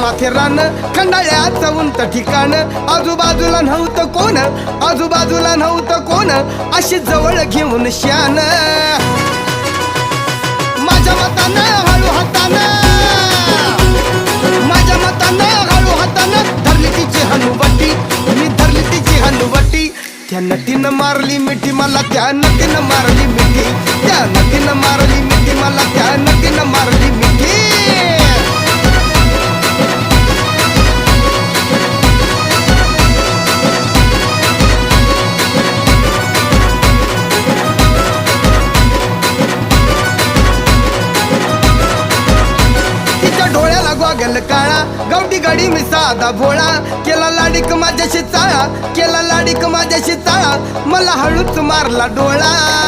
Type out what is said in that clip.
साथे रान खंडाळ्याचं उंच ठिकाण आजूबाजूला नव्हतं कोण आजूबाजूला नव्हतं कोण अशी जवळ घेऊन शान माझ्या मतानं हळू हातानं माझ्या मतानं हळू हातानं धरली तिची हनुवटी मी धरली तिची हनुवटी त्या नदीनं मारली मिठी मला त्या नदीनं मारली मिठी त्या नदीनं मारली मिठी मला त्या नदीनं मारली मिठी गॉगल काळा गवडी गडी मी साधा भोळा केला लाडीक माझ्याशी चाळा केला लाडीक माझ्याशी चाळा मला हळूच मारला डोळा